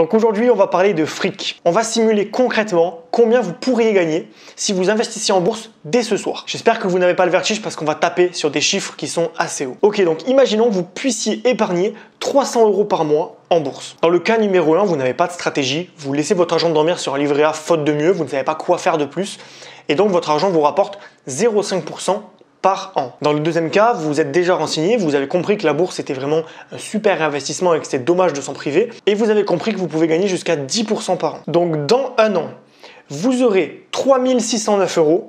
Donc aujourd'hui, on va parler de fric. On va simuler concrètement combien vous pourriez gagner si vous investissiez en bourse dès ce soir. J'espère que vous n'avez pas le vertige parce qu'on va taper sur des chiffres qui sont assez hauts. Ok, donc imaginons que vous puissiez épargner 300 € par mois en bourse. Dans le cas numéro 1, vous n'avez pas de stratégie, vous laissez votre argent dormir sur un livret A faute de mieux, vous ne savez pas quoi faire de plus, et donc votre argent vous rapporte 0,5% par an. Dans le deuxième cas, vous êtes déjà renseigné, vous avez compris que la bourse était vraiment un super investissement et que c'était dommage de s'en priver, et vous avez compris que vous pouvez gagner jusqu'à 10% par an. Donc dans un an, vous aurez 3 609 €,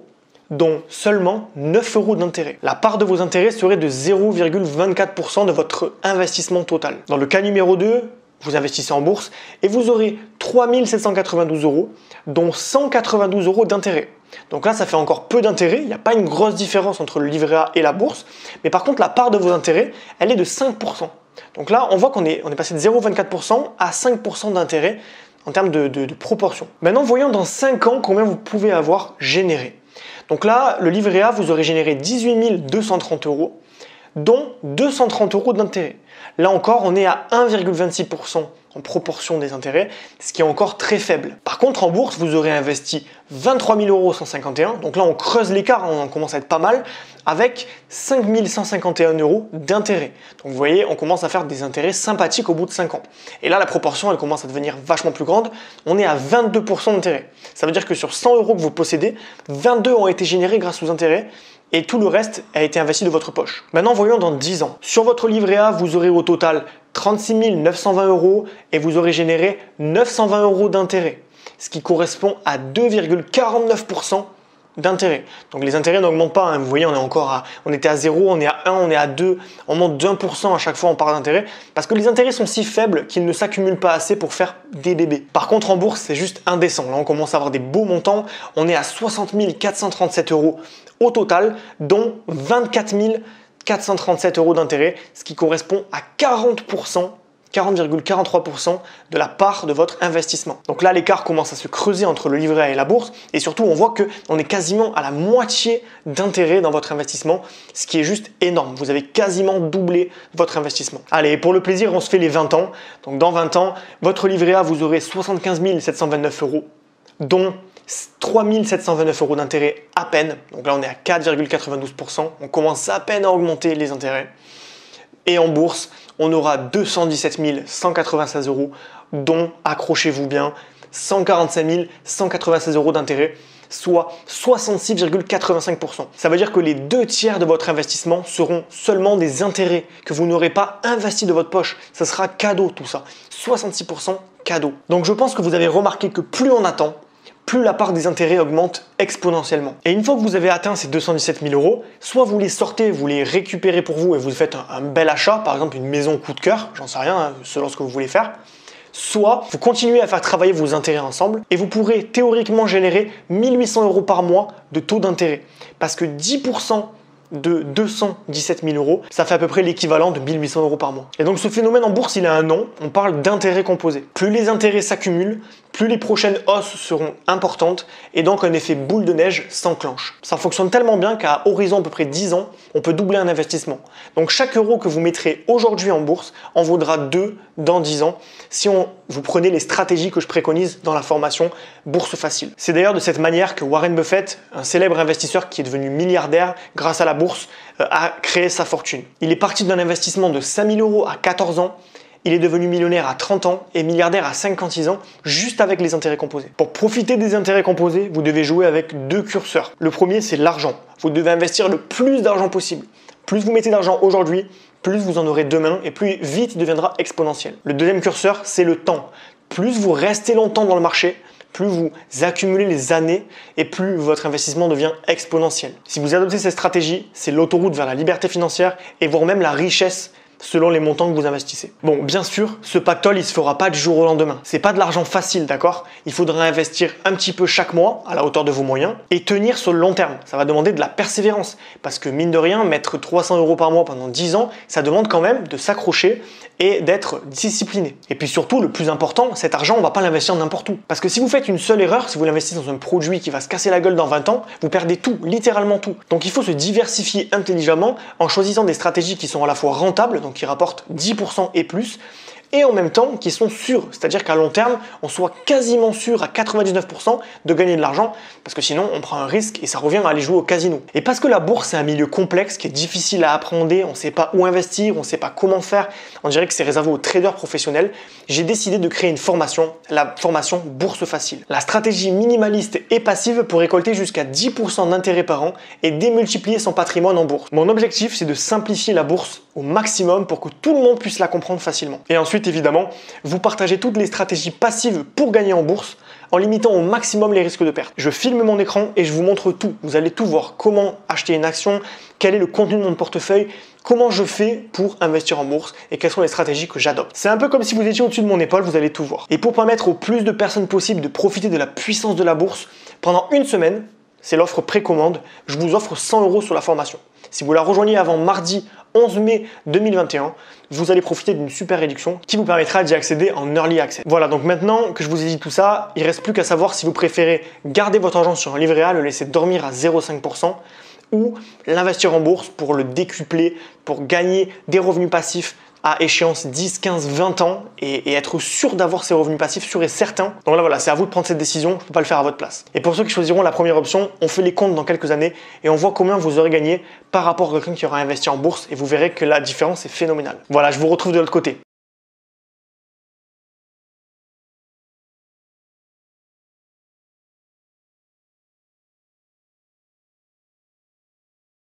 dont seulement 9 € d'intérêt. La part de vos intérêts serait de 0,24% de votre investissement total. Dans le cas numéro 2, vous investissez en bourse et vous aurez 3 792 €, dont 192 € d'intérêt. Donc là, ça fait encore peu d'intérêt, il n'y a pas une grosse différence entre le livret A et la bourse, mais par contre, la part de vos intérêts, elle est de 5%. Donc là, on voit qu'on est passé de 0,24% à 5% d'intérêt en termes de proportion. Maintenant, voyons dans 5 ans combien vous pouvez avoir généré. Donc là, le livret A, vous aurez généré 18 230 €, dont 230 € d'intérêt. Là encore, on est à 1,26% en proportion des intérêts, ce qui est encore très faible. Par contre, en bourse, vous aurez investi 23 151 €, donc là on creuse l'écart, on commence à être pas mal, avec 5 151 € d'intérêt. Donc vous voyez, on commence à faire des intérêts sympathiques au bout de 5 ans. Et là, la proportion, elle commence à devenir vachement plus grande, on est à 22% d'intérêt. Ça veut dire que sur 100 € que vous possédez, 22 ont été générés grâce aux intérêts, et tout le reste a été investi de votre poche. Maintenant, voyons dans 10 ans. Sur votre livret A, vous aurez au total 36 920 € et vous aurez généré 920 € d'intérêt, ce qui correspond à 2,49% d'intérêt. Donc les intérêts n'augmentent pas, hein. Vous voyez, on était à 0, on est à 1, on est à 2, on monte d'1% à chaque fois en part d'intérêt, parce que les intérêts sont si faibles qu'ils ne s'accumulent pas assez pour faire des bébés. Par contre, en bourse, c'est juste indécent. Là, on commence à avoir des beaux montants, on est à 60 437 € au total, dont 24 437 € d'intérêt, ce qui correspond à 40,43% de la part de votre investissement. Donc là, l'écart commence à se creuser entre le livret A et la bourse, et surtout, on voit qu'on est quasiment à la moitié d'intérêt dans votre investissement, ce qui est juste énorme. Vous avez quasiment doublé votre investissement. Allez, pour le plaisir, on se fait les 20 ans. Donc dans 20 ans, votre livret A, vous aurez 75 729 €, dont 3 729 € d'intérêt à peine. Donc là, on est à 4,92%. On commence à peine à augmenter les intérêts. Et en bourse, on aura 217 196 €, dont, accrochez-vous bien, 145 196 € d'intérêt, soit 66,85%. Ça veut dire que les 2 tiers de votre investissement seront seulement des intérêts que vous n'aurez pas investis de votre poche. Ça sera cadeau tout ça. 66% cadeau. Donc je pense que vous avez remarqué que plus on attend, plus la part des intérêts augmente exponentiellement. Et une fois que vous avez atteint ces 217 000 €, soit vous les sortez, vous les récupérez pour vous et vous faites un bel achat, par exemple une maison coup de cœur, j'en sais rien, hein, selon ce que vous voulez faire, soit vous continuez à faire travailler vos intérêts ensemble et vous pourrez théoriquement générer 1 800 € par mois de taux d'intérêt. Parce que 10% de 217 000 €, ça fait à peu près l'équivalent de 1 800 € par mois. Et donc ce phénomène en bourse, il a un nom, on parle d'intérêt composé. Plus les intérêts s'accumulent, plus les prochaines hausses seront importantes et donc un effet boule de neige s'enclenche. Ça fonctionne tellement bien qu'à horizon à peu près 10 ans, on peut doubler un investissement. Donc chaque euro que vous mettrez aujourd'hui en bourse en vaudra 2 dans 10 ans si vous prenez les stratégies que je préconise dans la formation Bourse Facile. C'est d'ailleurs de cette manière que Warren Buffett, un célèbre investisseur qui est devenu milliardaire grâce à la bourse, a créé sa fortune. Il est parti d'un investissement de 5 000 € à 14 ans. Il est devenu millionnaire à 30 ans et milliardaire à 56 ans, juste avec les intérêts composés. Pour profiter des intérêts composés, vous devez jouer avec 2 curseurs. Le premier, c'est l'argent. Vous devez investir le plus d'argent possible. Plus vous mettez d'argent aujourd'hui, plus vous en aurez demain et plus vite il deviendra exponentiel. Le deuxième curseur, c'est le temps. Plus vous restez longtemps dans le marché, plus vous accumulez les années et plus votre investissement devient exponentiel. Si vous adoptez cette stratégie, c'est l'autoroute vers la liberté financière et voire même la richesse selon les montants que vous investissez. Bon, bien sûr, ce pactole, il se fera pas du jour au lendemain. C'est pas de l'argent facile, d'accord? Il faudra investir un petit peu chaque mois, à la hauteur de vos moyens, et tenir sur le long terme. Ça va demander de la persévérance, parce que mine de rien, mettre 300 € par mois pendant 10 ans, ça demande quand même de s'accrocher et d'être discipliné. Et puis surtout, le plus important, cet argent, on va pas l'investir n'importe où. Parce que si vous faites une seule erreur, si vous l'investissez dans un produit qui va se casser la gueule dans 20 ans, vous perdez tout, littéralement tout. Donc il faut se diversifier intelligemment en choisissant des stratégies qui sont à la fois rentables, donc qui rapportent 10% et plus, et en même temps qui sont sûrs. C'est-à-dire qu'à long terme, on soit quasiment sûr à 99% de gagner de l'argent parce que sinon on prend un risque et ça revient à aller jouer au casino. Et parce que la bourse c'est un milieu complexe qui est difficile à appréhender, on ne sait pas où investir, on ne sait pas comment faire, on dirait que c'est réservé aux traders professionnels, j'ai décidé de créer une formation, la formation Bourse Facile. La stratégie minimaliste et passive pour récolter jusqu'à 10% d'intérêt par an et démultiplier son patrimoine en bourse. Mon objectif c'est de simplifier la bourse au maximum pour que tout le monde puisse la comprendre facilement. Et ensuite évidemment, vous partagez toutes les stratégies passives pour gagner en bourse en limitant au maximum les risques de perte. Je filme mon écran et je vous montre tout. Vous allez tout voir, comment acheter une action, quel est le contenu de mon portefeuille, comment je fais pour investir en bourse et quelles sont les stratégies que j'adopte. C'est un peu comme si vous étiez au-dessus de mon épaule, vous allez tout voir. Et pour permettre au plus de personnes possible de profiter de la puissance de la bourse, pendant une semaine, c'est l'offre précommande, je vous offre 100 € sur la formation. Si vous la rejoignez avant mardi 11 mai 2021, vous allez profiter d'une super réduction qui vous permettra d'y accéder en early access. Voilà, donc maintenant que je vous ai dit tout ça, il ne reste plus qu'à savoir si vous préférez garder votre argent sur un livret A, le laisser dormir à 0,5% ou l'investir en bourse pour le décupler, pour gagner des revenus passifs à échéance 10, 15, 20 ans et être sûr d'avoir ces revenus passifs, sûr et certain. Donc là voilà, c'est à vous de prendre cette décision, je ne peux pas le faire à votre place. Et pour ceux qui choisiront la première option, on fait les comptes dans quelques années et on voit combien vous aurez gagné par rapport à quelqu'un qui aura investi en bourse et vous verrez que la différence est phénoménale. Voilà, je vous retrouve de l'autre côté.